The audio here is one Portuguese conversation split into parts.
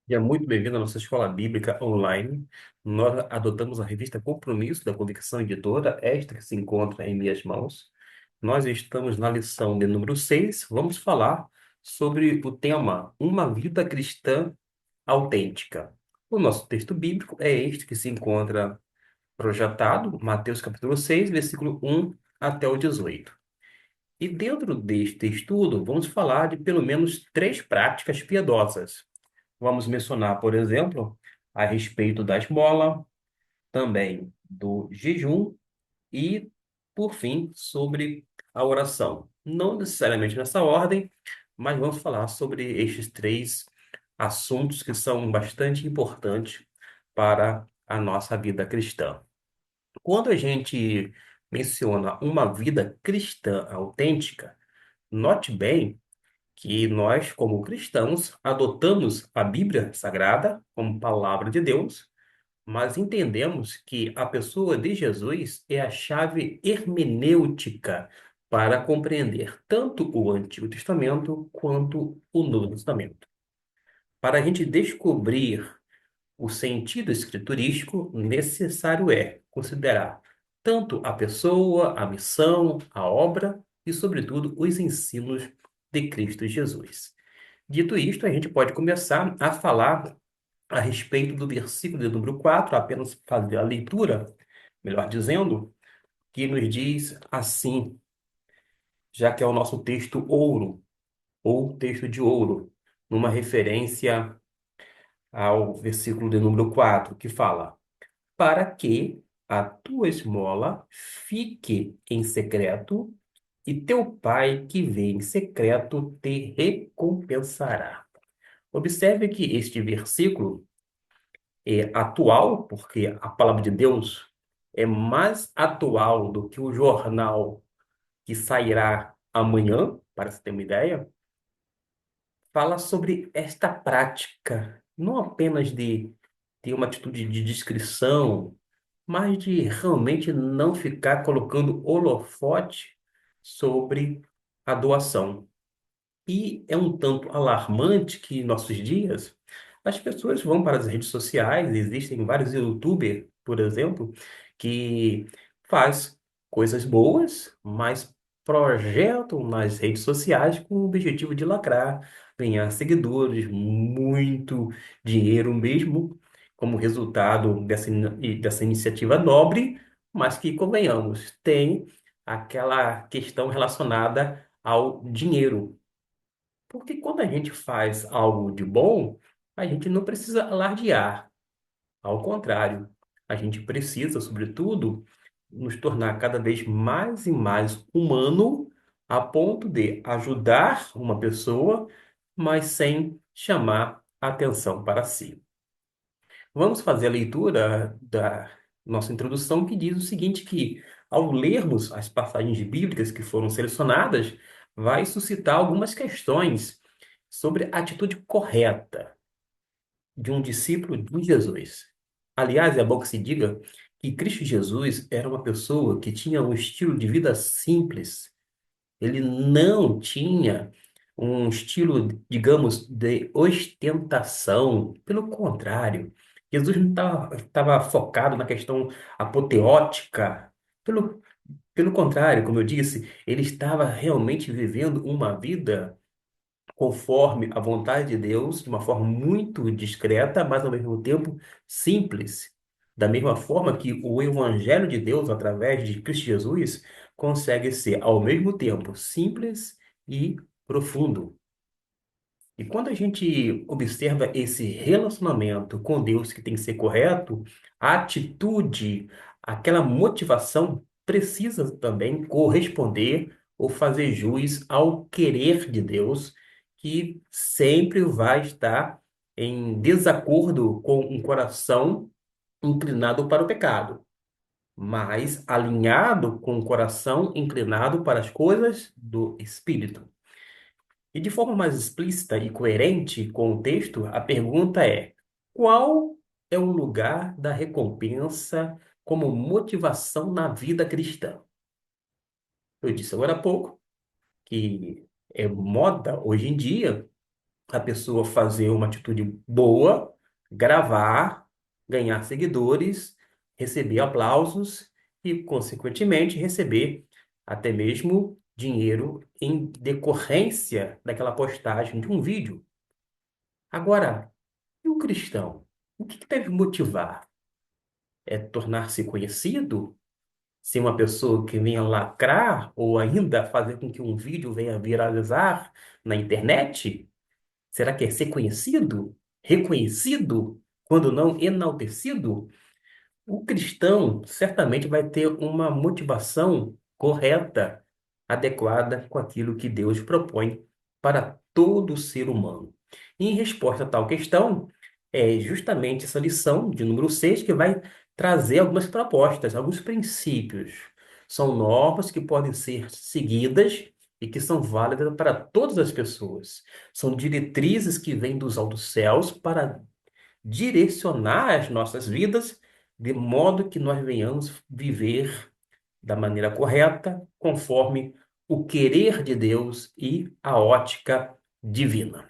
Seja muito bem-vindo à nossa escola bíblica online. Nós adotamos a revista Compromisso da Convicção Editora, esta que se encontra em minhas mãos. Nós estamos na lição de número 6. Vamos falar sobre o tema Uma Vida Cristã Autêntica. O nosso texto bíblico é este que se encontra projetado, Mateus capítulo 6, versículo 1 até o 18. E dentro deste estudo, vamos falar de pelo menos três práticas piedosas. Vamos mencionar, por exemplo, a respeito da esmola, também do jejum e, por fim, sobre a oração. Não necessariamente nessa ordem, mas vamos falar sobre estes três assuntos que são bastante importantes para a nossa vida cristã. Quando a gente menciona uma vida cristã autêntica, note bem que nós, como cristãos, adotamos a Bíblia Sagrada como palavra de Deus, mas entendemos que a pessoa de Jesus é a chave hermenêutica para compreender tanto o Antigo Testamento quanto o Novo Testamento. Para a gente descobrir o sentido escriturístico, necessário é considerar tanto a pessoa, a missão, a obra e, sobretudo, os ensinos de Cristo Jesus. Dito isto, a gente pode começar a falar a respeito do versículo de número 4, apenas fazer a leitura, melhor dizendo, que nos diz assim, já que é o nosso texto ouro, ou texto de ouro, numa referência ao versículo de número 4, que fala: para que a tua esmola fique em secreto, e teu pai que vê em secreto te recompensará. Observe que este versículo é atual, porque a palavra de Deus é mais atual do que o jornal que sairá amanhã, para você ter uma ideia, fala sobre esta prática, não apenas de ter uma atitude de descrição, mas de realmente não ficar colocando holofote sobre a doação. E é um tanto alarmante que em nossos dias as pessoas vão para as redes sociais, existem vários YouTubers, por exemplo, que faz coisas boas, mas projetam nas redes sociais com o objetivo de lacrar, ganhar seguidores, muito dinheiro mesmo, como resultado dessa iniciativa nobre, mas que, convenhamos, tem aquela questão relacionada ao dinheiro. Porque quando a gente faz algo de bom, a gente não precisa alardear. Ao contrário, a gente precisa, sobretudo, nos tornar cada vez mais e mais humano, a ponto de ajudar uma pessoa, mas sem chamar atenção para si. Vamos fazer a leitura da nossa introdução, que diz o seguinte, que ao lermos as passagens bíblicas que foram selecionadas, vai suscitar algumas questões sobre a atitude correta de um discípulo de Jesus. Aliás, é bom que se diga que Cristo Jesus era uma pessoa que tinha um estilo de vida simples. Ele não tinha um estilo, digamos, de ostentação. Pelo contrário, Jesus não estava focado na questão apoteótica. Pelo contrário, como eu disse, ele estava realmente vivendo uma vida conforme a vontade de Deus, de uma forma muito discreta, mas ao mesmo tempo simples. Da mesma forma que o Evangelho de Deus, através de Cristo Jesus, consegue ser ao mesmo tempo simples e profundo. E quando a gente observa esse relacionamento com Deus que tem que ser correto, a atitude, aquela motivação precisa também corresponder ou fazer jus ao querer de Deus, que sempre vai estar em desacordo com um coração inclinado para o pecado, mas alinhado com o coração inclinado para as coisas do Espírito. E de forma mais explícita e coerente com o texto, a pergunta é: qual é o lugar da recompensa como motivação na vida cristã? Eu disse agora há pouco que é moda hoje em dia a pessoa fazer uma atitude boa, gravar, ganhar seguidores, receber aplausos e, consequentemente, receber até mesmo dinheiro em decorrência daquela postagem de um vídeo. Agora, e o cristão? O que deve motivar? É tornar-se conhecido? Ser uma pessoa que venha lacrar ou ainda fazer com que um vídeo venha viralizar na internet? Será que é ser conhecido? Reconhecido? Quando não enaltecido? O cristão certamente vai ter uma motivação correta, adequada com aquilo que Deus propõe para todo ser humano. E em resposta a tal questão, é justamente essa lição de número 6 que vai trazer algumas propostas, alguns princípios. São normas que podem ser seguidas e que são válidas para todas as pessoas. São diretrizes que vêm dos altos céus para direcionar as nossas vidas de modo que nós venhamos viver da maneira correta, conforme o querer de Deus e a ótica divina.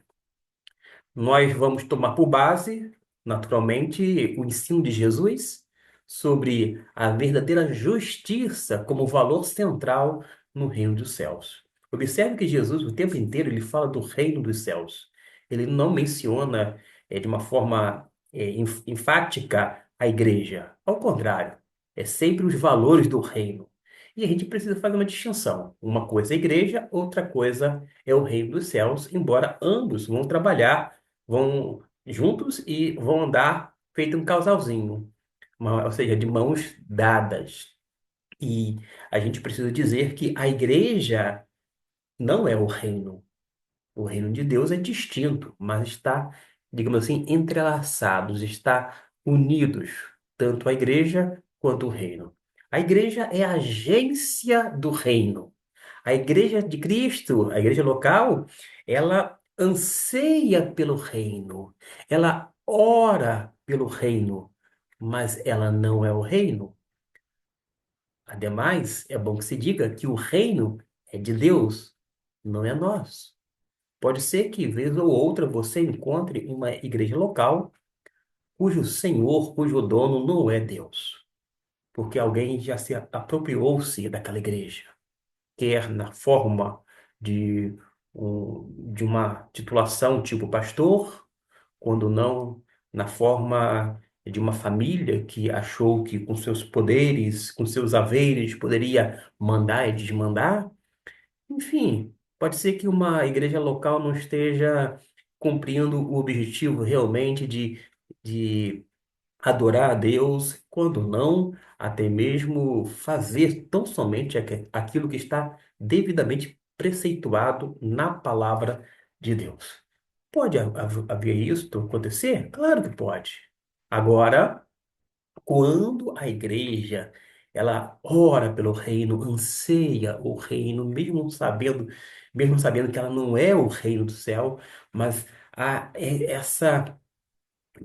Nós vamos tomar por base, naturalmente, o ensino de Jesus sobre a verdadeira justiça como valor central no reino dos céus. Observe que Jesus, o tempo inteiro, ele fala do reino dos céus. Ele não menciona de uma forma enfática a igreja. Ao contrário, é sempre os valores do reino. E a gente precisa fazer uma distinção. Uma coisa é a igreja, outra coisa é o reino dos céus, embora ambos vão trabalhar, vão juntos e vão andar feito um casalzinho, ou seja, de mãos dadas. E a gente precisa dizer que a igreja não é o reino. O reino de Deus é distinto, mas está, digamos assim, entrelaçados, está unidos, tanto a igreja quanto o reino. A igreja é a agência do reino. A igreja de Cristo, a igreja local, ela anseia pelo reino, ela ora pelo reino, mas ela não é o reino. Ademais, é bom que se diga que o reino é de Deus, não é nosso. Pode ser que, vez ou outra, você encontre uma igreja local cujo senhor, cujo dono não é Deus, porque alguém já se apropriou-se daquela igreja, quer na forma de, de uma titulação tipo pastor, quando não na forma de uma família que achou que com seus poderes, com seus haveres, poderia mandar e desmandar. Enfim, pode ser que uma igreja local não esteja cumprindo o objetivo realmente de adorar a Deus, quando não, até mesmo fazer tão somente aquilo que está devidamente preceituado na palavra de Deus. Pode haver isso acontecer? Claro que pode. Agora, quando a igreja ela ora pelo reino, anseia o reino, mesmo sabendo que ela não é o reino do céu, mas há essa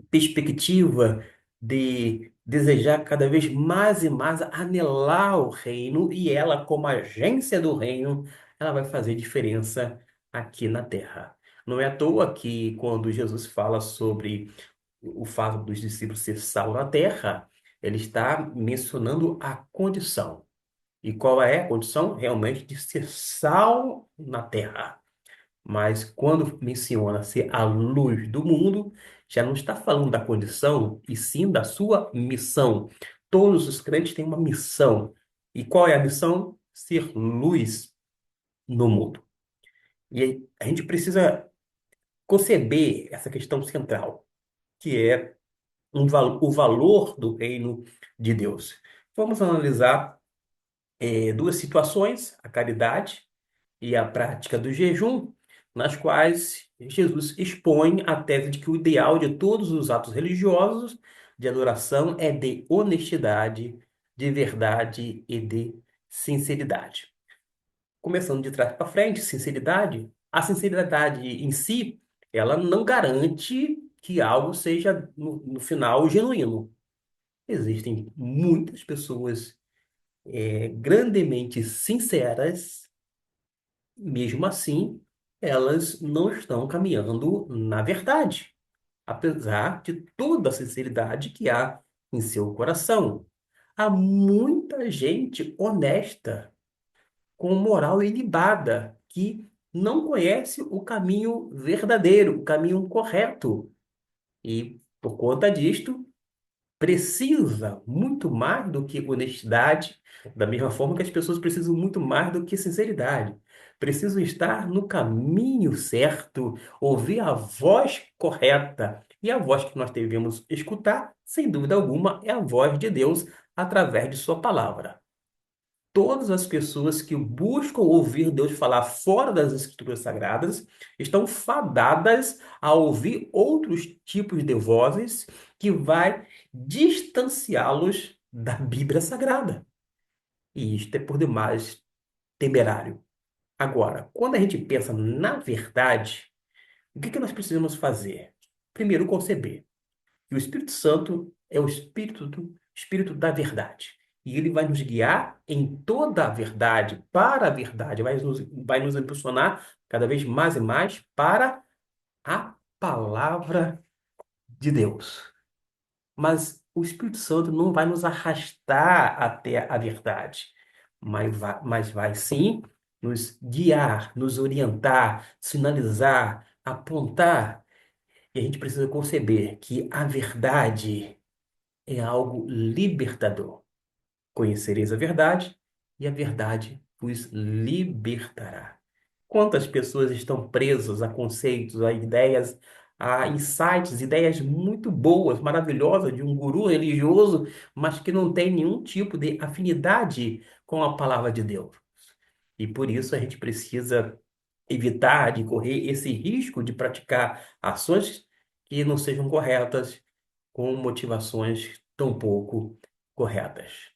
perspectiva de desejar cada vez mais e mais anelar o reino, e ela, como agência do reino, ela vai fazer diferença aqui na terra. Não é à toa que quando Jesus fala sobre o fato dos discípulos ser sal na terra, ele está mencionando a condição. E qual é a condição? Realmente de ser sal na terra. Mas quando menciona ser a luz do mundo, já não está falando da condição, e sim da sua missão. Todos os crentes têm uma missão. E qual é a missão? Ser luz no mundo. E aí, a gente precisa conceber essa questão central, que é o valor do reino de Deus. Vamos analisar duas situações, a caridade e a prática do jejum, nas quais Jesus expõe a tese de que o ideal de todos os atos religiosos de adoração é de honestidade, de verdade e de sinceridade. Começando de trás para frente, sinceridade. A sinceridade em si, ela não garante que algo seja, no final, genuíno. Existem muitas pessoas grandemente sinceras, mesmo assim. elas não estão caminhando na verdade, apesar de toda a sinceridade que há em seu coração. Há muita gente honesta, com moral ilibada, que não conhece o caminho verdadeiro, o caminho correto. E, por conta disto, precisa muito mais do que honestidade, da mesma forma que as pessoas precisam muito mais do que sinceridade. Precisam estar no caminho certo, ouvir a voz correta. E a voz que nós devemos escutar, sem dúvida alguma, é a voz de Deus através de Sua palavra. Todas as pessoas que buscam ouvir Deus falar fora das Escrituras Sagradas estão fadadas a ouvir outros tipos de vozes que vai distanciá-los da Bíblia Sagrada. E isto é por demais temerário. Agora, quando a gente pensa na verdade, o que que nós precisamos fazer? Primeiro, conceber. E o Espírito Santo é o Espírito da verdade. E ele vai nos guiar em toda a verdade, para a verdade, vai nos impulsionar cada vez mais e mais para a palavra de Deus. Mas o Espírito Santo não vai nos arrastar até a verdade, mas vai sim nos guiar, nos orientar, sinalizar, apontar. E a gente precisa conceber que a verdade é algo libertador. Conhecereis a verdade, e a verdade vos libertará. Quantas pessoas estão presas a conceitos, a ideias, a insights, ideias muito boas, maravilhosas de um guru religioso, mas que não tem nenhum tipo de afinidade com a palavra de Deus. E por isso a gente precisa evitar de correr esse risco de praticar ações que não sejam corretas, com motivações tão pouco corretas.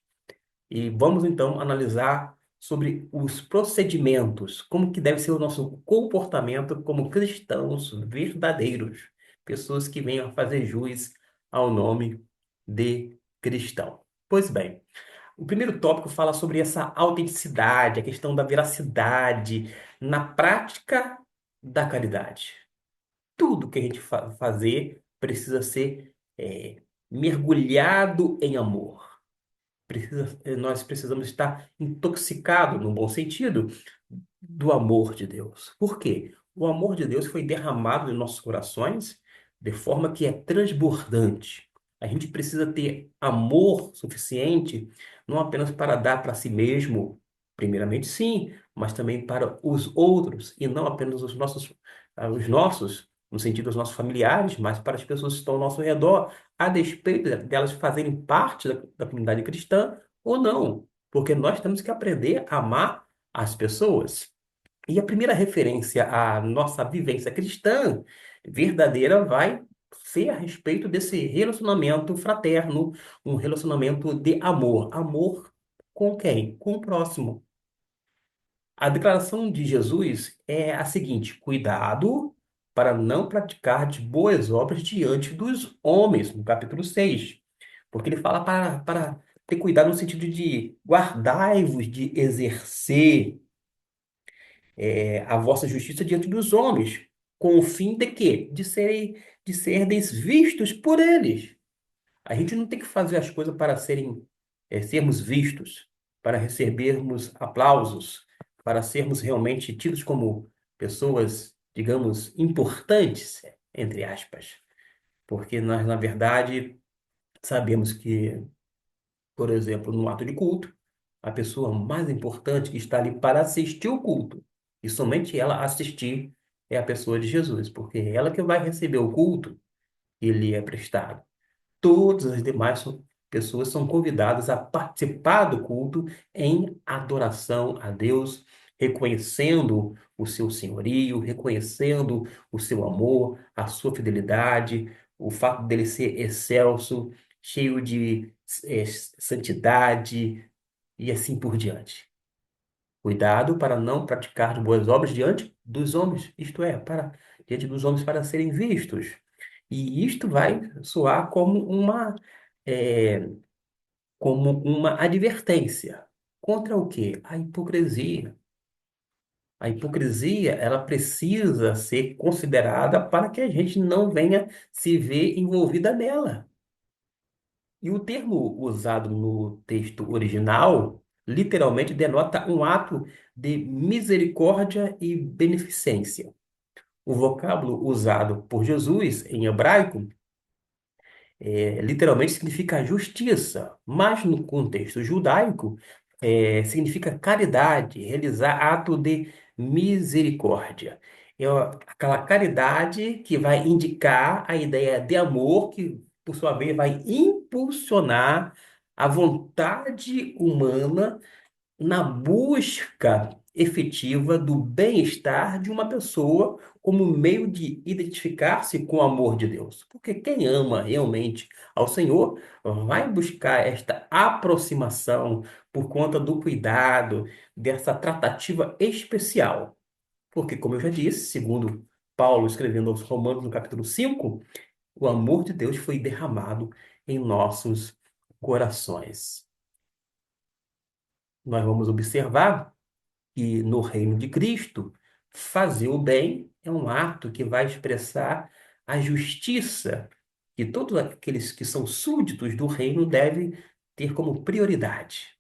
E vamos então analisar sobre os procedimentos, como que deve ser o nosso comportamento como cristãos verdadeiros, pessoas que venham a fazer jus ao nome de cristão. Pois bem, o primeiro tópico fala sobre essa autenticidade, a questão da veracidade na prática da caridade. Tudo que a gente fazer precisa ser mergulhado em amor. Nós precisamos estar intoxicados, no bom sentido, do amor de Deus. Por quê? O amor de Deus foi derramado em nossos corações de forma que é transbordante. A gente precisa ter amor suficiente, não apenas para dar para si mesmo, primeiramente sim, mas também para os outros, e não apenas os nossos, no sentido dos nossos familiares, mas para as pessoas que estão ao nosso redor, a despeito delas fazerem parte da comunidade cristã ou não, porque nós temos que aprender a amar as pessoas. E a primeira referência à nossa vivência cristã verdadeira vai ser a respeito desse relacionamento fraterno, um relacionamento de amor. Amor com quem? Com o próximo. A declaração de Jesus é a seguinte: cuidado para não praticar de boas obras diante dos homens, no capítulo 6. Porque ele fala para ter cuidado no sentido de guardai-vos de exercer a vossa justiça diante dos homens, com o fim de quê? De serdes vistos por eles. A gente não tem que fazer as coisas para sermos vistos, para recebermos aplausos, para sermos realmente tidos como pessoas, digamos, importantes, entre aspas. Porque nós, na verdade, sabemos que, por exemplo, no ato de culto, a pessoa mais importante que está ali para assistir o culto, e somente ela assistir, é a pessoa de Jesus, porque é ela que vai receber o culto que lhe é prestado. Todas as demais pessoas são convidadas a participar do culto em adoração a Deus, reconhecendo o seu senhorio, reconhecendo o seu amor, a sua fidelidade, o fato dele ser excelso, cheio de santidade e assim por diante. Cuidado para não praticar boas obras diante dos homens, isto é, diante dos homens para serem vistos. E isto vai soar é, como uma advertência. Contra o quê? A hipocrisia. A hipocrisia, ela precisa ser considerada para que a gente não venha se ver envolvida nela. E o termo usado no texto original literalmente denota um ato de misericórdia e beneficência. O vocábulo usado por Jesus em hebraico literalmente significa justiça, mas no contexto judaico significa caridade, realizar ato de misericórdia. Aquela caridade que vai indicar a ideia de amor, que por sua vez vai impulsionar a vontade humana na busca efetiva do bem-estar de uma pessoa como meio de identificar-se com o amor de Deus. Porque quem ama realmente ao Senhor vai buscar esta aproximação por conta do cuidado, dessa tratativa especial. Porque, como eu já disse, segundo Paulo escrevendo aos Romanos no capítulo 5, o amor de Deus foi derramado em nossos corações. Nós vamos observar que no reino de Cristo, fazer o bem é um ato que vai expressar a justiça que todos aqueles que são súditos do reino devem ter como prioridade.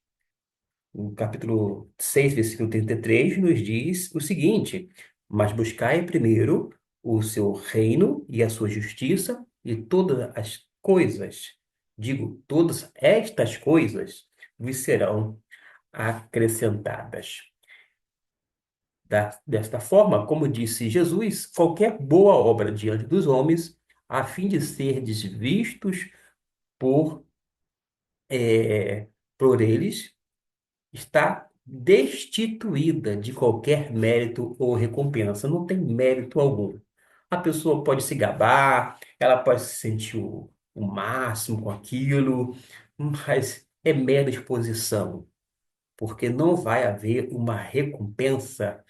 O capítulo 6 versículo 33 nos diz o seguinte: Mas buscai primeiro o seu reino e a sua justiça, e todas as coisas, digo, todas estas coisas, vos serão acrescentadas. Desta forma, como disse Jesus, qualquer boa obra diante dos homens, a fim de serdes vistos por, por eles, está destituída de qualquer mérito ou recompensa. Não tem mérito algum. A pessoa pode se gabar, ela pode se sentir o máximo com aquilo, mas é mera exposição, porque não vai haver uma recompensa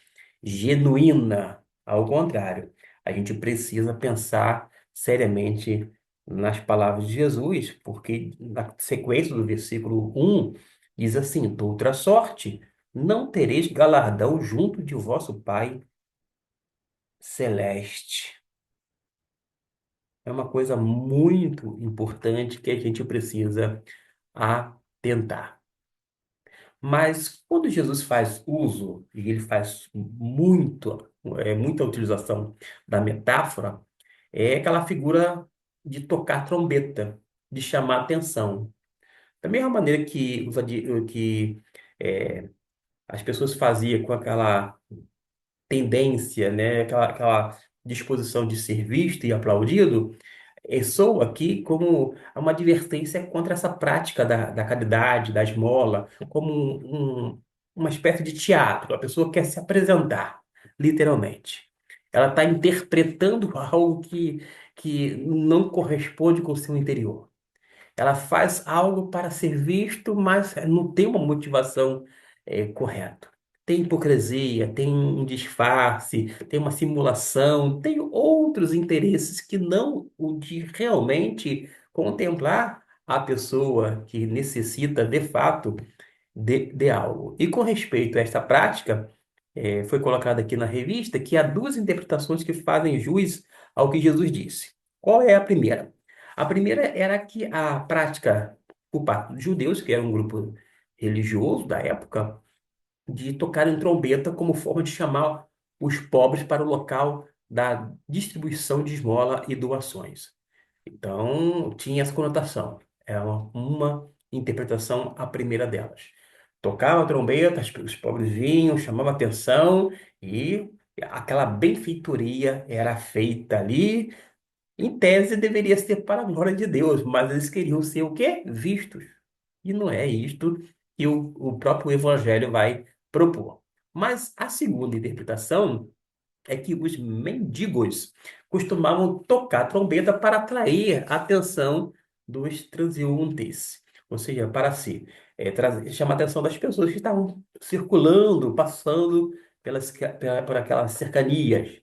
genuína. Ao contrário, a gente precisa pensar seriamente nas palavras de Jesus, porque na sequência do versículo 1 diz assim: "De outra sorte, não tereis galardão junto de vosso Pai celeste." É uma coisa muito importante que a gente precisa atentar. Mas quando Jesus faz uso, e ele faz muita utilização da metáfora, é aquela figura de tocar trombeta, de chamar atenção. Da mesma maneira que é, as pessoas faziam com aquela tendência, né, aquela disposição de ser visto e aplaudido, soa aqui como uma advertência contra essa prática da caridade, da esmola, como uma espécie de teatro. A pessoa quer se apresentar, literalmente. Ela está interpretando algo que não corresponde com o seu interior. Ela faz algo para ser visto, mas não tem uma motivação correta. Tem hipocrisia, tem um disfarce, tem uma simulação, tem outros interesses que não o de realmente contemplar a pessoa que necessita de fato de algo. E com respeito a esta prática, foi colocado aqui na revista que há duas interpretações que fazem jus ao que Jesus disse. Qual é a primeira? A primeira era que a prática por parte dos judeus, que era um grupo religioso da época, de tocar em trombeta como forma de chamar os pobres para o local da distribuição de esmola e doações. Então, tinha essa conotação. É uma interpretação, a primeira delas. Tocava a trombeta, os pobres vinham, chamava atenção e aquela benfeitoria era feita ali. Em tese, deveria ser para a glória de Deus, mas eles queriam ser o quê? Vistos. E não é isto que o próprio Evangelho vai propor. Mas a segunda interpretação é que os mendigos costumavam tocar trombeta para atrair a atenção dos transeuntes, ou seja, para si, chamar a atenção das pessoas que estavam circulando, passando por aquelas cercanias.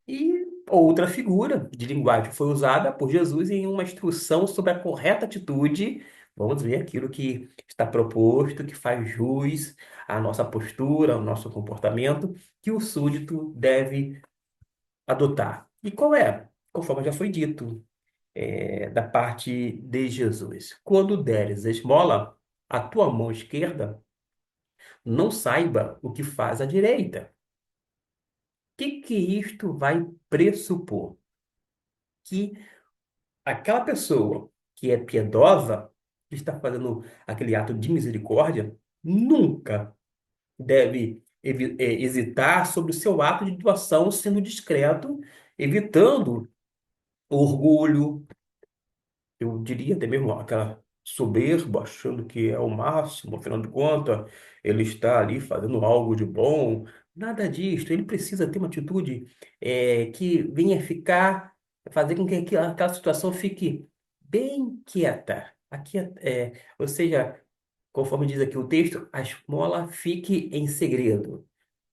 E outra figura de linguagem foi usada por Jesus em uma instrução sobre a correta atitude Vamos ver aquilo que está proposto, que faz jus à nossa postura, ao nosso comportamento, que o súdito deve adotar. E qual é? Conforme já foi dito, da parte de Jesus. Quando deres esmola, a tua mão esquerda não saiba o que faz a direita. O que isto vai pressupor? Que aquela pessoa que é piedosa, que está fazendo aquele ato de misericórdia, nunca deve hesitar sobre o seu ato de doação, sendo discreto, evitando o orgulho, eu diria até mesmo aquela soberba, achando que é o máximo, afinal de contas, ele está ali fazendo algo de bom. Nada disso. Ele precisa ter uma atitude que venha ficar, fazer com que aquela situação fique bem quieta. Ou seja, conforme diz aqui o texto, a esmola fique em segredo.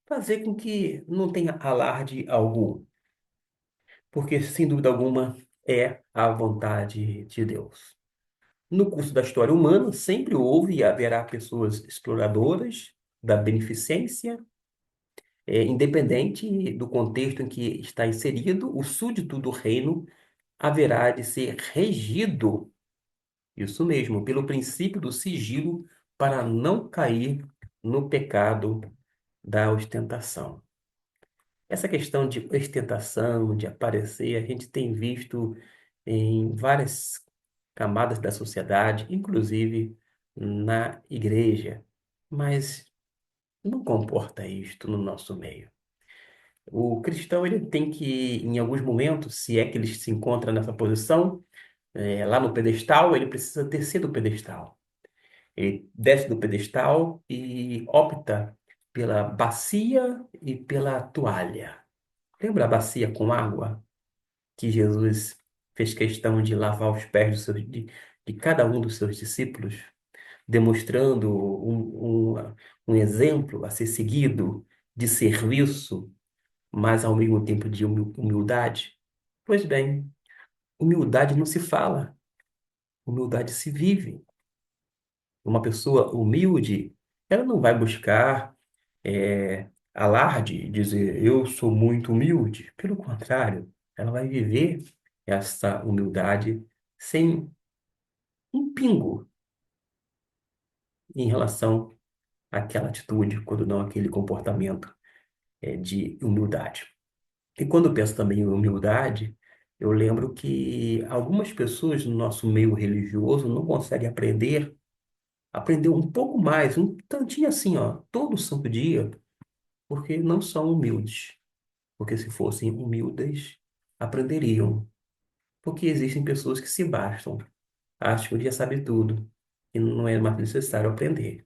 Fazer com que não tenha alarde algum, porque sem dúvida alguma é a vontade de Deus. No curso da história humana, sempre houve e haverá pessoas exploradoras da beneficência, independente do contexto em que está inserido, o súdito do reino haverá de ser regido, isso mesmo, pelo princípio do sigilo, para não cair no pecado da ostentação. Essa questão de ostentação, de aparecer, a gente tem visto em várias camadas da sociedade, inclusive na igreja, mas não comporta isto no nosso meio. O cristão ele tem que, em alguns momentos, se é que ele se encontra nessa posição, lá no pedestal, ele precisa descer do pedestal. Ele desce do pedestal e opta pela bacia e pela toalha. Lembra a bacia com água que Jesus fez questão de lavar os pés de cada um dos seus discípulos, demonstrando um exemplo a ser seguido de serviço, mas ao mesmo tempo de humildade? Pois bem, humildade não se fala, humildade se vive. Uma pessoa humilde, ela não vai buscar alarde, dizer eu sou muito humilde. Pelo contrário, ela vai viver essa humildade sem um pingo em relação àquela atitude, quando não aquele comportamento de humildade. E quando eu penso também em humildade, eu lembro que algumas pessoas no nosso meio religioso não conseguem aprender um pouco mais, um tantinho assim, ó, todo santo dia, porque não são humildes. Porque se fossem humildes, aprenderiam. Porque existem pessoas que se bastam, acham que já sabe tudo, e não é mais necessário aprender.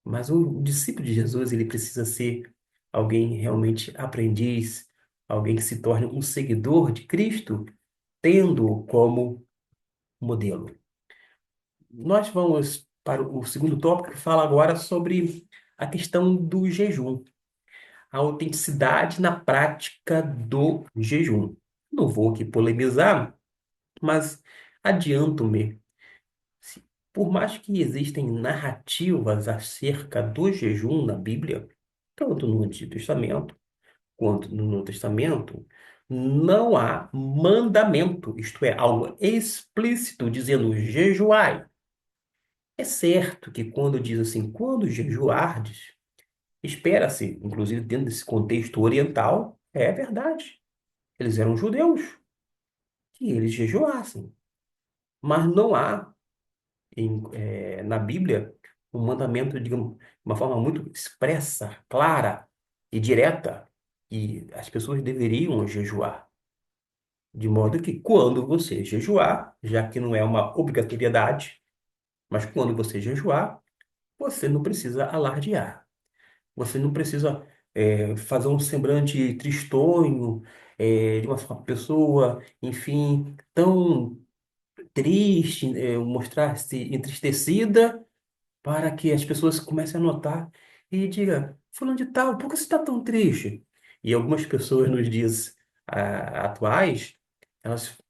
Mas o discípulo de Jesus, ele precisa ser alguém realmente aprendiz, alguém que se torne um seguidor de Cristo, tendo-o como modelo. Nós vamos para o segundo tópico, que fala agora sobre a questão do jejum, a autenticidade na prática do jejum. Não vou aqui polemizar, mas adianto-me. Por mais que existem narrativas acerca do jejum na Bíblia, tanto no Antigo Testamento quanto no Novo Testamento, não há mandamento, isto é, algo explícito dizendo jejuai. É certo que quando diz assim, quando jejuardes, espera-se, inclusive dentro desse contexto oriental, é verdade. Eles eram judeus, que eles jejuassem. Mas não há na Bíblia um mandamento, digamos, de uma forma muito expressa, clara e direta, que as pessoas deveriam jejuar. De modo que quando você jejuar, já que não é uma obrigatoriedade, mas quando você jejuar, você não precisa alardear. Você não precisa fazer um semblante tristonho, de uma pessoa, enfim, tão triste, mostrar-se entristecida, para que as pessoas comecem a notar e diga, fulano de tal, por que você está tão triste? E algumas pessoas nos dias atuais, elas,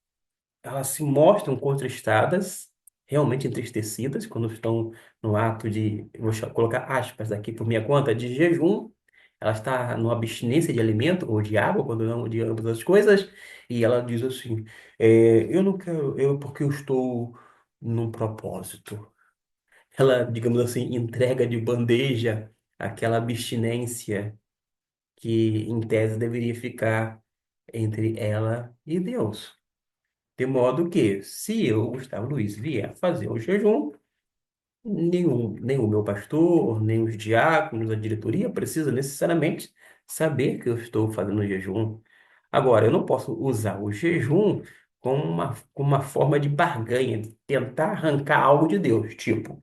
elas se mostram contristadas, realmente entristecidas quando estão no ato de, colocar aspas aqui por minha conta, de jejum. Ela está numa abstinência de alimento ou de água, quando não de ambas as coisas, e ela diz assim: eu não quero, porque eu estou num propósito. Ela, digamos assim, entrega de bandeja aquela abstinência que, em tese, deveria ficar entre ela e Deus. De modo que, se eu, Gustavo Luiz, vier fazer o jejum, nem o meu pastor, nem os diáconos, a diretoria precisa necessariamente saber que eu estou fazendo jejum. Agora, eu não posso usar o jejum como uma forma de barganha, de tentar arrancar algo de Deus. Tipo,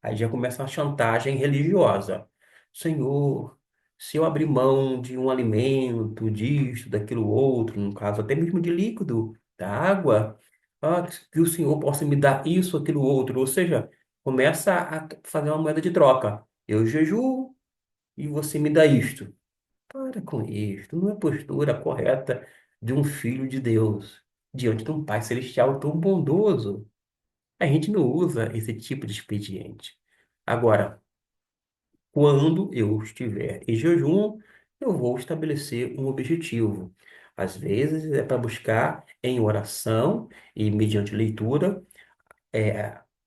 aí já começa uma chantagem religiosa. Senhor, se eu abrir mão de um alimento, disso, daquilo outro, no caso até mesmo de líquido, da água, que o Senhor possa me dar isso, aquilo outro. Ou seja, começa a fazer uma moeda de troca. Eu jejuo e você me dá isto. Para com isto, não é postura correta de um filho de Deus, diante de um Pai Celestial tão bondoso. A gente não usa esse tipo de expediente. Agora, quando eu estiver em jejum, eu vou estabelecer um objetivo. Às vezes é para buscar em oração e mediante leitura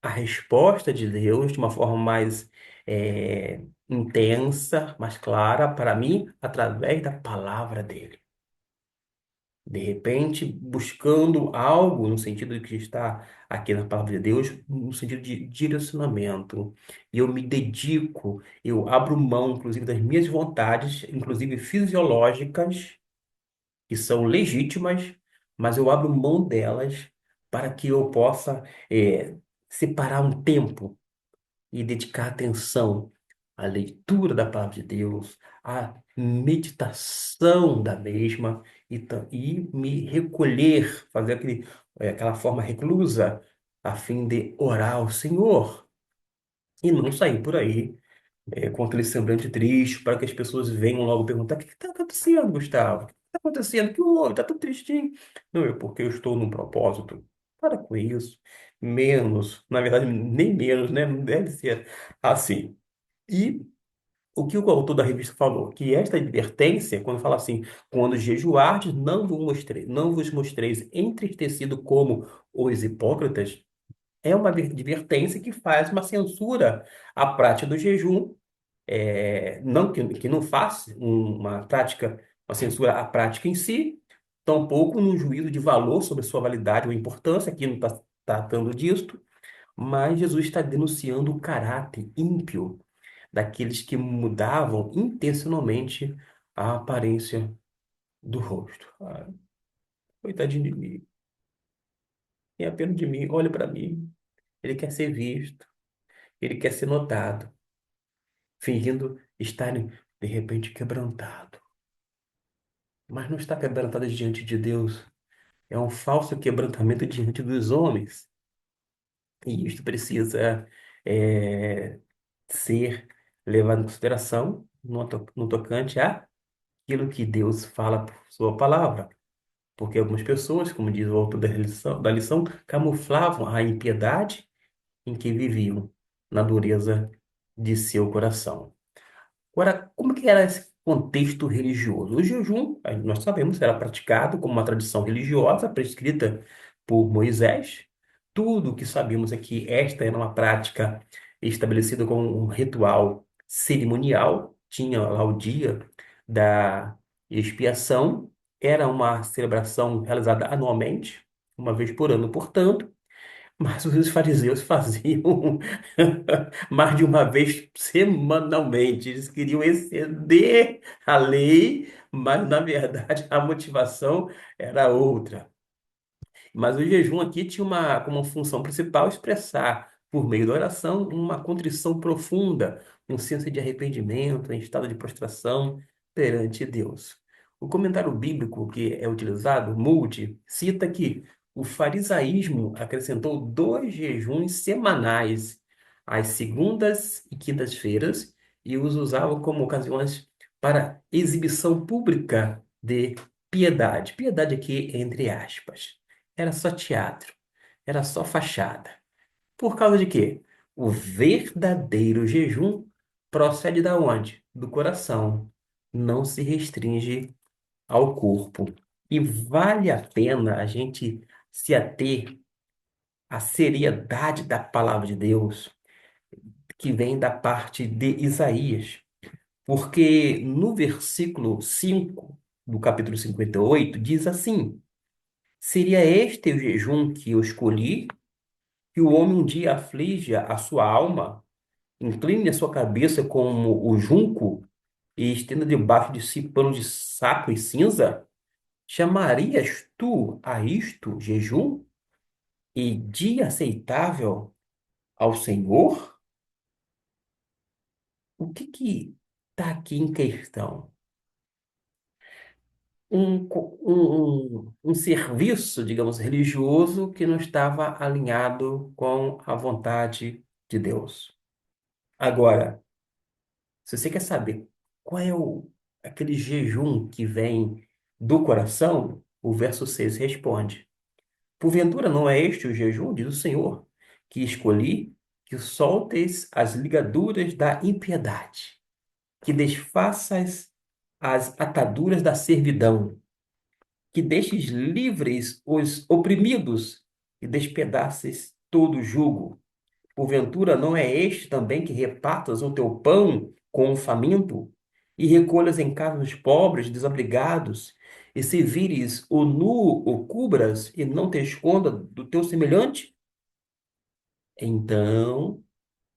a resposta de Deus de uma forma mais intensa, mais clara para mim, através da palavra dele. De repente, buscando algo no sentido de que está aqui na palavra de Deus, no sentido de direcionamento. E eu me dedico, eu abro mão, inclusive, das minhas vontades, inclusive fisiológicas, que são legítimas, mas eu abro mão delas para que eu possa separar um tempo e dedicar atenção à leitura da palavra de Deus, à meditação da mesma e me recolher, fazer aquela forma reclusa, a fim de orar ao Senhor e não sair por aí com aquele semblante triste para que as pessoas venham logo perguntar: o que está acontecendo, Gustavo? O que está acontecendo? Que houve? Está tão tristinho. Não, é porque eu estou num propósito. Para com isso. Menos, na verdade, nem menos, né? Não deve ser assim. E o que o autor da revista falou? Que esta advertência, quando fala assim, quando jejuardes, não vos mostreis entristecido como os hipócritas, é uma advertência que faz uma censura à prática do jejum, não que não faça uma prática, uma censura à prática em si, tampouco num juízo de valor sobre sua validade ou importância, aqui não está tratando disto, mas Jesus está denunciando o caráter ímpio daqueles que mudavam intencionalmente a aparência do rosto. Ah, coitadinho de mim, tenha pena de mim, olhe para mim. Ele quer ser visto, ele quer ser notado, fingindo estar de repente quebrantado. Mas não está quebrantado diante de Deus. É um falso quebrantamento diante dos homens. E isto precisa é, ser levado em consideração no tocante àquilo que Deus fala por sua palavra. Porque algumas pessoas, como diz o autor da lição, camuflavam a impiedade em que viviam, na dureza de seu coração. Agora, como que era esse contexto religioso? O jejum, nós sabemos, era praticado como uma tradição religiosa prescrita por Moisés. Tudo o que sabemos é que esta era uma prática estabelecida como um ritual cerimonial. Tinha lá o dia da expiação. Era uma celebração realizada anualmente, uma vez por ano, portanto. Mas os fariseus faziam mais de uma vez semanalmente. Eles queriam exceder a lei, mas na verdade a motivação era outra. Mas o jejum aqui tinha como função principal expressar, por meio da oração, uma contrição profunda, um senso de arrependimento, em estado de prostração perante Deus. O comentário bíblico que é utilizado, Moody, cita que o farisaísmo acrescentou dois jejuns semanais, às segundas e quintas-feiras, e os usava como ocasiões para exibição pública de piedade. Piedade aqui entre aspas. Era só teatro, era só fachada. Por causa de quê? O verdadeiro jejum procede da onde? Do coração. Não se restringe ao corpo. E vale a pena a gente se ater à seriedade da palavra de Deus, que vem da parte de Isaías. Porque no versículo 5 do capítulo 58 diz assim: Seria este o jejum que eu escolhi, que o homem um dia aflija a sua alma, incline a sua cabeça como o junco e estenda debaixo de si pano de saco e cinza? Chamarias tu a isto jejum e dia aceitável ao Senhor? O que está aqui em questão? Um serviço, digamos, religioso que não estava alinhado com a vontade de Deus. Agora, se você quer saber qual é aquele jejum que vem do coração, o verso 6 responde: Porventura não é este o jejum, diz o Senhor, que escolhi, que soltes as ligaduras da impiedade, que desfaças as ataduras da servidão, que deixes livres os oprimidos e despedaces todo o jugo. Porventura não é este também que repartas o teu pão com o faminto e recolhas em casa os pobres, desabrigados, e se vires o nu, o cubras e não te esconda do teu semelhante? Então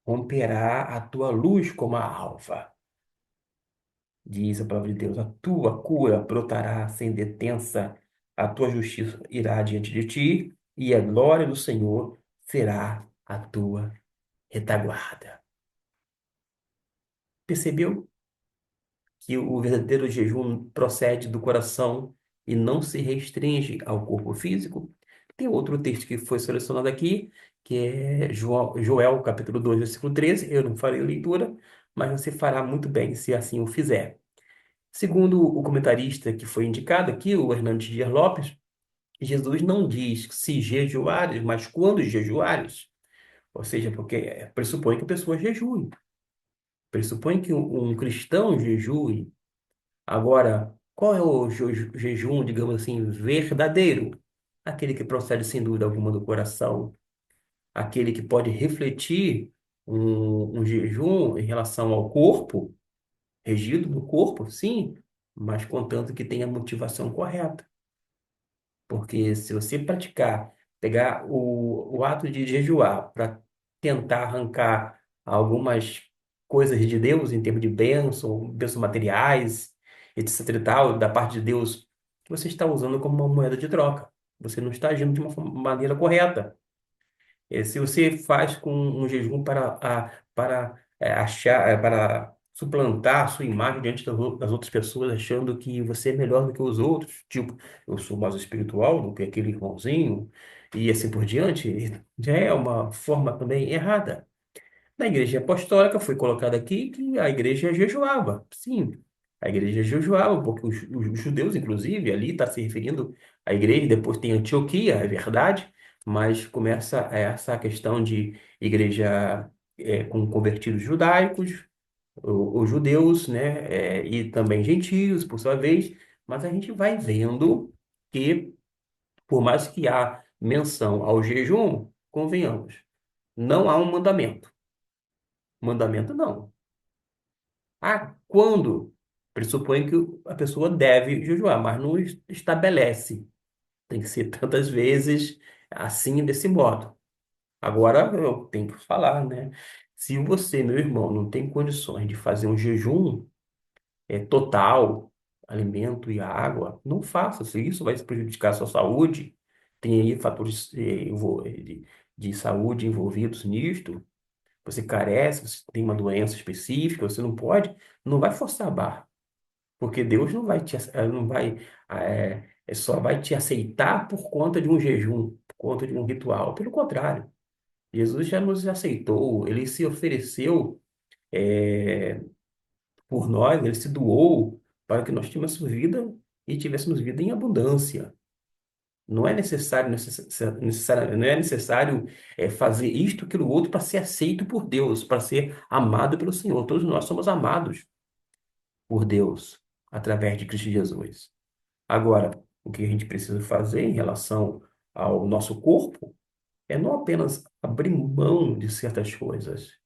romperá a tua luz como a alva. Diz a palavra de Deus: a tua cura brotará sem detença, a tua justiça irá diante de ti, e a glória do Senhor será a tua retaguarda. Percebeu que o verdadeiro jejum procede do coração e não se restringe ao corpo físico? Tem outro texto que foi selecionado aqui, que é Joel, capítulo 2 versículo 13. Eu não farei leitura, mas você fará muito bem se assim o fizer. Segundo o comentarista que foi indicado aqui, o Hernandes Dias Lopes, Jesus não diz se jejuares, mas quando jejuares. Ou seja, porque pressupõe que a pessoa jejue, pressupõe que um cristão jejue. Agora, qual é o jejum, digamos assim, verdadeiro? Aquele que procede sem dúvida alguma do coração, aquele que pode refletir um jejum em relação ao corpo, regido no corpo, sim, mas contanto que tenha a motivação correta. Porque se você praticar, pegar o ato de jejuar para tentar arrancar algumas coisas de Deus em termos de bênçãos materiais, etc e tal, da parte de Deus, você está usando como uma moeda de troca. Você não está agindo de uma maneira correta. Se você faz com um jejum para suplantar a sua imagem diante das outras pessoas, achando que você é melhor do que os outros, tipo, eu sou mais espiritual do que aquele irmãozinho, e assim por diante, já é uma forma também errada. Na igreja apostólica foi colocado aqui que a igreja jejuava. Sim, a igreja jejuava, porque os judeus, inclusive, ali está se referindo à igreja, depois tem Antioquia, é verdade, mas começa essa questão de igreja com convertidos judaicos, os judeus, né, e também gentios, por sua vez, mas a gente vai vendo que, por mais que há menção ao jejum, convenhamos, não há um mandamento. Mandamento não. Ah, quando? Pressupõe que a pessoa deve jejuar, mas não estabelece. Tem que ser tantas vezes assim, desse modo. Agora eu tenho que falar, né? Se você, meu irmão, não tem condições de fazer um jejum total, alimento e água, não faça. Se isso vai prejudicar a sua saúde, tem aí fatores de saúde envolvidos nisto. Você carece, você tem uma doença específica, você não pode, não vai forçar a barra, porque Deus não vai não vai, só vai te aceitar por conta de um jejum, por conta de um ritual. Pelo contrário, Jesus já nos aceitou, ele se ofereceu, é, por nós, ele se doou para que nós tivéssemos vida e tivéssemos vida em abundância. Não é necessário, não é necessário fazer isto, aquilo, outro para ser aceito por Deus, para ser amado pelo Senhor. Todos nós somos amados por Deus através de Cristo Jesus. Agora, o que a gente precisa fazer em relação ao nosso corpo é não apenas abrir mão de certas coisas,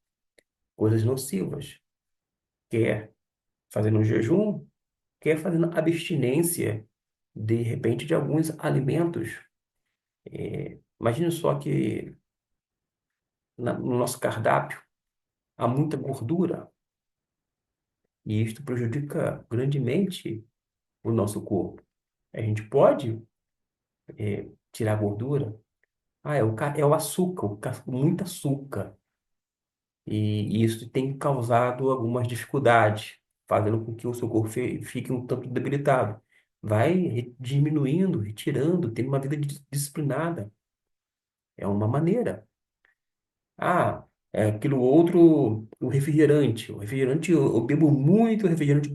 coisas nocivas, quer fazendo um jejum, quer fazendo abstinência, de repente, de alguns alimentos. Imagine só que no nosso cardápio há muita gordura e isto prejudica grandemente o nosso corpo. A gente pode tirar a gordura. Ah, é o açúcar, muito açúcar. E isso tem causado algumas dificuldades, fazendo com que o seu corpo fique um tanto debilitado. Vai diminuindo, retirando, tendo uma vida disciplinada. É uma maneira. Ah, é aquilo outro, o refrigerante. O refrigerante, eu bebo muito refrigerante,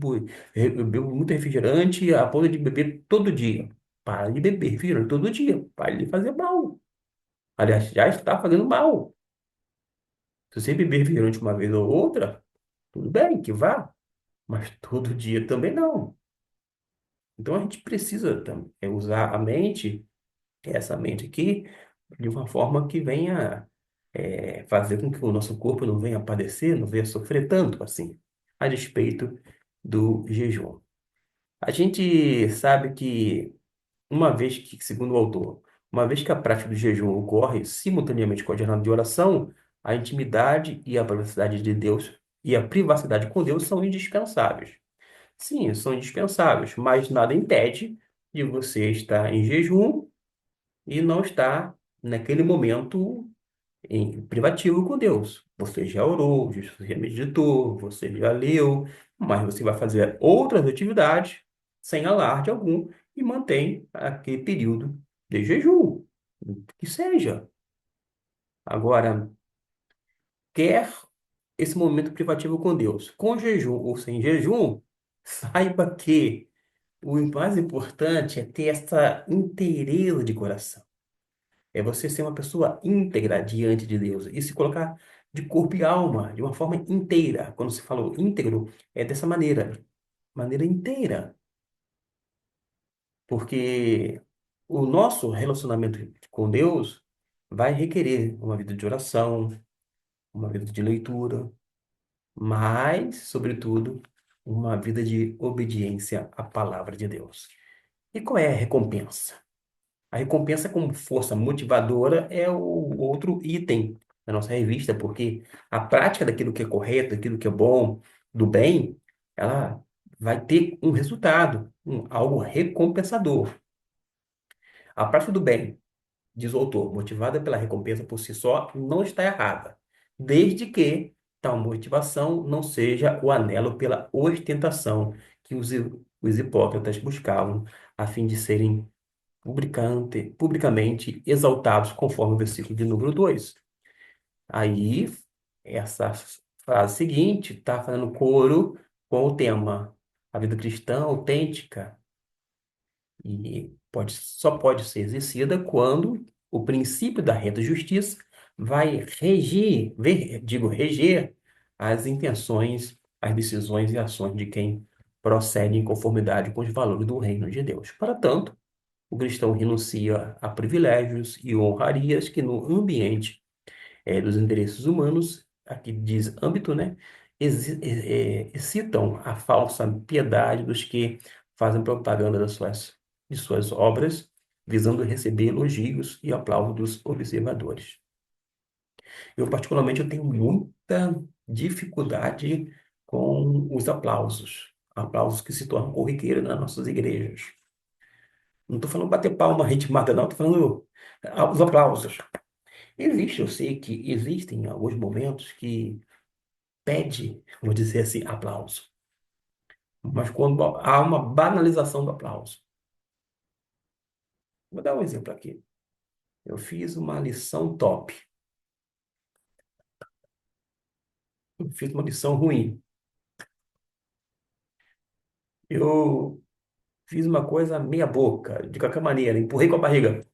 eu bebo muito refrigerante a ponto de beber todo dia. Para de beber refrigerante todo dia. Para de fazer mal. Aliás, já está fazendo mal. Se você beber refrigerante uma vez ou outra, tudo bem, que vá. Mas todo dia também não. Então a gente precisa usar a mente, essa mente aqui, de uma forma que venha fazer com que o nosso corpo não venha padecer, não venha sofrer tanto assim, a despeito do jejum. A gente sabe que uma vez que, segundo o autor, uma vez que a prática do jejum ocorre simultaneamente com a jornada de oração, a intimidade e a privacidade de Deus e a privacidade com Deus são indispensáveis. Sim, são indispensáveis, mas nada impede de você estar em jejum e não estar naquele momento em privativo com Deus. Você já orou, você já meditou, você já leu, mas você vai fazer outras atividades sem alarde algum e mantém aquele período de jejum, que seja. Agora, quer esse momento privativo com Deus, com jejum ou sem jejum, saiba que o mais importante é ter essa inteireza de coração. É você ser uma pessoa íntegra diante de Deus e se colocar de corpo e alma, de uma forma inteira. Quando se falou íntegro, é dessa maneira, maneira inteira. Porque o nosso relacionamento com Deus vai requerer uma vida de oração, uma vida de leitura, mas, sobretudo, uma vida de obediência à palavra de Deus. E qual é a recompensa? A recompensa como força motivadora é o outro item da nossa revista, porque a prática daquilo que é correto, daquilo que é bom, do bem, ela vai ter um resultado, algo recompensador. A prática do bem, diz o autor, motivada pela recompensa por si só, não está errada, desde que tal motivação não seja o anelo pela ostentação que os hipócritas buscavam, a fim de serem publicamente exaltados, conforme o versículo de número 2. Aí, essa frase seguinte está fazendo coro com o tema, a vida cristã autêntica, e só pode ser exercida quando o princípio da reta justiça vai reger as intenções, as decisões e ações de quem procede em conformidade com os valores do reino de Deus. Para tanto, o cristão renuncia a privilégios e honrarias que no ambiente dos interesses humanos, aqui diz âmbito, né, excitam a falsa piedade dos que fazem propaganda de suas obras, visando receber elogios e aplausos dos observadores. Eu, particularmente, eu tenho muita dificuldade com os aplausos, aplausos que se tornam corriqueiro nas nossas igrejas. Não estou falando bater palma ritmada, não, estou falando os aplausos. Eu sei que existem alguns momentos que pede, vou dizer assim, aplauso. Mas quando há uma banalização do aplauso. Vou dar um exemplo aqui. Eu fiz uma lição top. Eu fiz uma lição ruim. Eu fiz uma coisa meia boca, de qualquer maneira, empurrei com a barriga.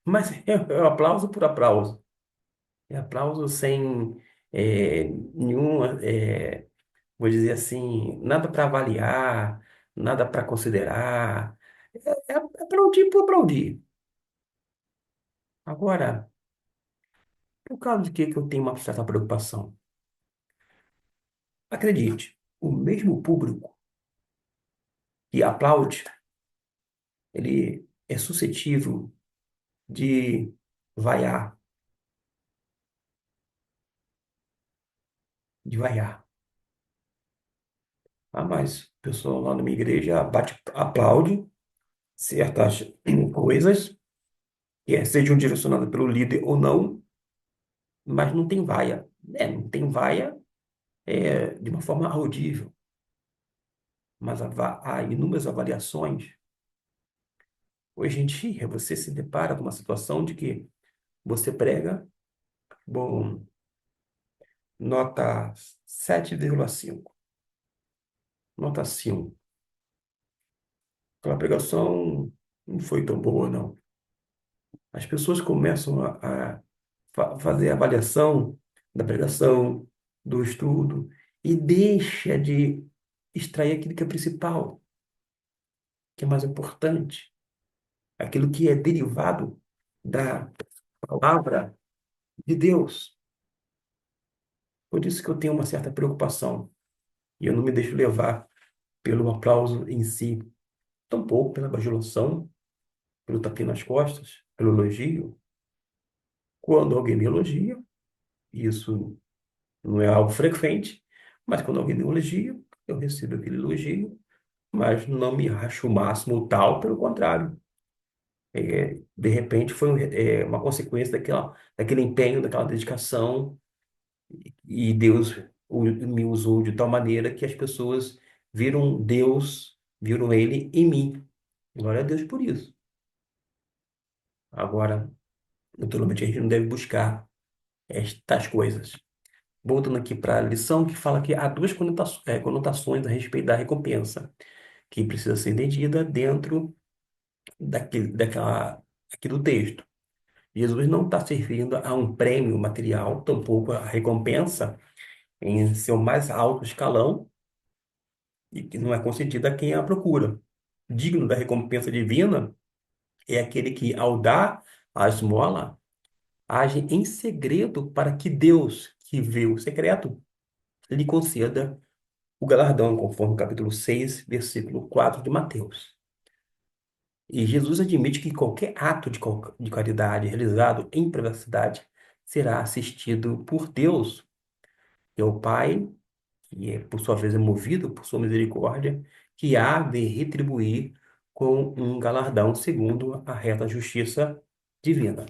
Mas é aplauso por aplauso. É aplauso sem nenhum, vou dizer assim, nada para avaliar, nada para considerar. É aplaudir por aplaudir. Agora, por causa de que eu tenho uma certa preocupação? Acredite, o mesmo público que aplaude, ele é suscetível de vaiar, de vaiar. Ah, mas o pessoal lá na minha igreja aplaude certas coisas, sejam direcionadas pelo líder ou não, mas não tem vaia. Não tem vaia de uma forma audível, mas há inúmeras avaliações. Hoje em dia, você se depara com uma situação de que você prega, bom, nota 7,5, nota 5. Aquela pregação não foi tão boa, não. As pessoas começam a fazer a avaliação da pregação, do estudo, e deixa de extrair aquilo que é principal, que é mais importante, aquilo que é derivado da palavra de Deus. Por isso que eu tenho uma certa preocupação, e eu não me deixo levar pelo aplauso em si, tampouco pela bajulação, pelo tapinha nas costas, pelo elogio. Quando alguém me elogia, isso não é algo frequente, mas quando alguém me elogia, eu recebo aquele elogio, mas não me acho o máximo tal, pelo contrário. De repente foi uma consequência daquele empenho, daquela dedicação, e Deus me usou de tal maneira que as pessoas viram Deus, viram Ele em mim. Glória a Deus por isso. Agora, naturalmente, a gente não deve buscar estas coisas. Voltando aqui para a lição que fala que há duas conotações a respeito da recompensa, que precisa ser entendida dentro aqui do texto. Jesus não está se referindo a um prêmio material, tampouco a recompensa em seu mais alto escalão, e que não é concedida a quem a procura. Digno da recompensa divina é aquele que, ao dar a esmola, age em segredo para que Deus, que vê o secreto, lhe conceda o galardão, conforme o capítulo 6 versículo 4 de Mateus. E Jesus admite que qualquer ato de caridade realizado em privacidade será assistido por Deus, que é o Pai, que por sua vez é movido por sua misericórdia, que há de retribuir com um galardão segundo a reta justiça divina.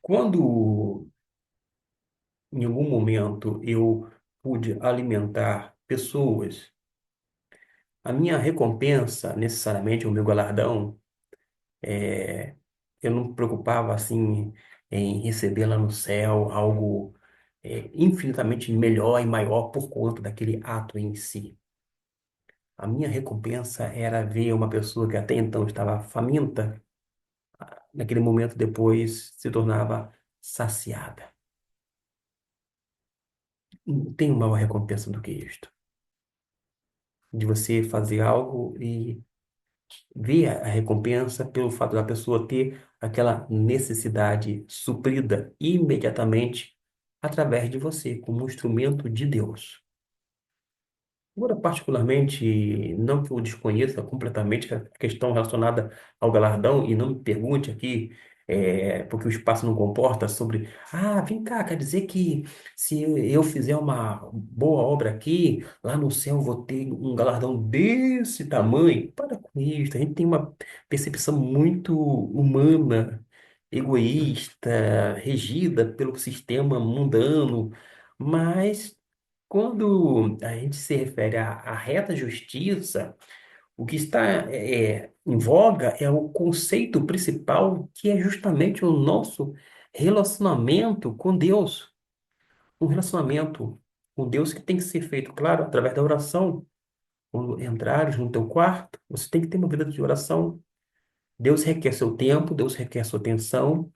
Quando em algum momento eu pude alimentar pessoas, a minha recompensa, necessariamente o meu galardão, é, eu não me preocupava assim em receber lá no céu algo infinitamente melhor e maior por conta daquele ato em si. A minha recompensa era ver uma pessoa que até então estava faminta, naquele momento depois se tornava saciada. Não tem maior recompensa do que isto. De você fazer algo e ver a recompensa pelo fato da pessoa ter aquela necessidade suprida imediatamente através de você, como um instrumento de Deus. Agora, particularmente, não que eu desconheça completamente a questão relacionada ao galardão, e não me pergunte aqui, porque o espaço não comporta, sobre, vem cá, quer dizer que se eu fizer uma boa obra aqui, lá no céu eu vou ter um galardão desse tamanho? Para com isso, a gente tem uma percepção muito humana, egoísta, regida pelo sistema mundano, mas quando a gente se refere à reta justiça, o que está em voga é o conceito principal, que é justamente o nosso relacionamento com Deus. Um relacionamento. com Deus que tem que ser feito, claro, através da oração. Quando entrares no teu quarto, você tem que ter uma vida de oração. Deus requer seu tempo, Deus requer sua atenção,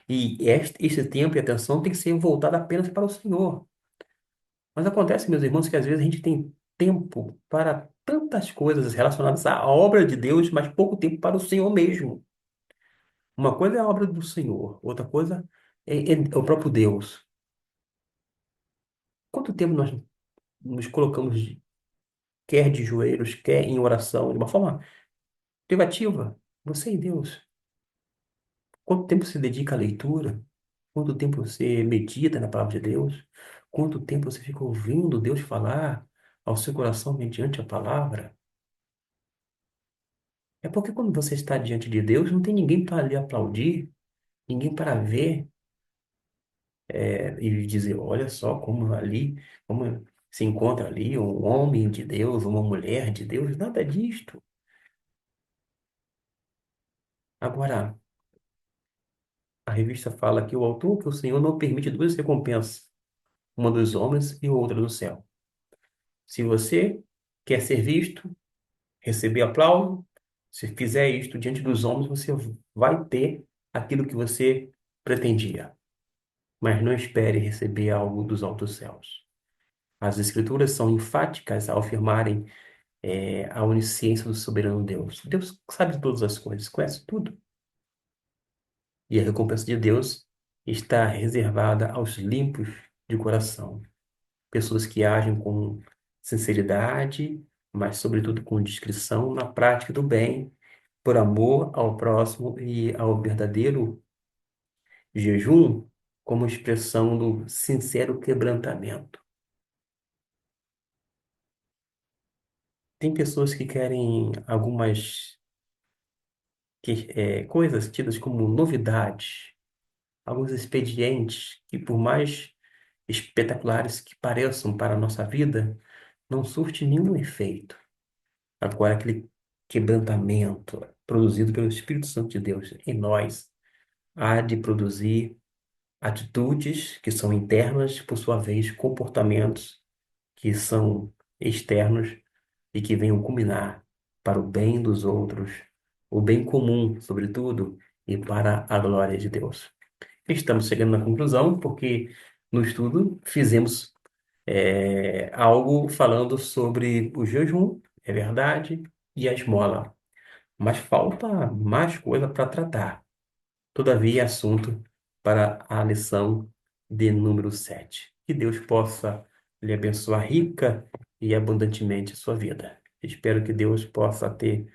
e esse tempo e atenção tem que ser voltado apenas para o Senhor. Mas acontece, meus irmãos, que às vezes a gente tem tempo para tantas coisas relacionadas à obra de Deus, mas pouco tempo para o Senhor mesmo. Uma coisa é a obra do Senhor, outra coisa é o próprio Deus. Quanto tempo nós nos colocamos, quer de joelhos, quer em oração, de uma forma privativa, você e Deus? Quanto tempo você dedica à leitura? Quanto tempo você medita na palavra de Deus? Quanto tempo você fica ouvindo Deus falar ao seu coração mediante a palavra? É porque quando você está diante de Deus, não tem ninguém para lhe aplaudir, ninguém para ver e dizer, olha só como ali, como se encontra ali um homem de Deus, uma mulher de Deus, nada disto. Agora, a revista fala que o autor, que o Senhor não permite duas recompensas, uma dos homens e outra do céu. Se você quer ser visto, receber aplauso, se fizer isto diante dos homens, você vai ter aquilo que você pretendia. Mas não espere receber algo dos altos céus. As Escrituras são enfáticas ao afirmarem a onisciência do soberano Deus. Deus sabe de todas as coisas, conhece tudo. E a recompensa de Deus está reservada aos limpos de coração. Pessoas que agem com sinceridade, mas, sobretudo, com discrição na prática do bem, por amor ao próximo e ao verdadeiro jejum, como expressão do sincero quebrantamento. Tem pessoas que querem algumas coisas tidas como novidades, alguns expedientes que, por mais espetaculares que pareçam para a nossa vida, não surte nenhum efeito. Agora, aquele quebrantamento produzido pelo Espírito Santo de Deus em nós há de produzir atitudes que são internas, por sua vez, comportamentos que são externos e que venham culminar para o bem dos outros, o bem comum, sobretudo, e para a glória de Deus. Estamos chegando na conclusão, porque no estudo fizemos algo falando sobre o jejum, é verdade, e a esmola. Mas falta mais coisa para tratar. Todavia, é assunto para a lição de número 7. Que Deus possa lhe abençoar rica e abundantemente a sua vida. Espero que Deus possa ter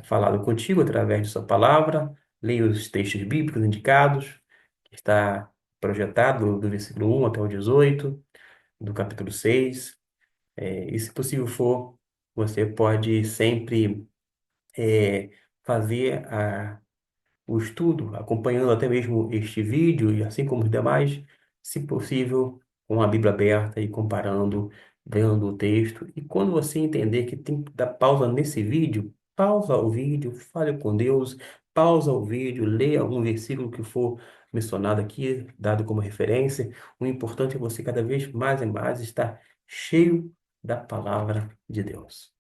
falado contigo através de sua palavra. Leia os textos bíblicos indicados, que está projetado do versículo 1 até o 18, do capítulo 6. E se possível for, você pode sempre fazer o estudo, acompanhando até mesmo este vídeo e assim como os demais, se possível, com a Bíblia aberta e comparando, vendo o texto. E quando você entender que tem que dar pausa nesse vídeo, pausa o vídeo, fale com Deus, pausa o vídeo, leia algum versículo que for mencionado aqui, dado como referência. O importante é você cada vez mais e mais estar cheio da palavra de Deus.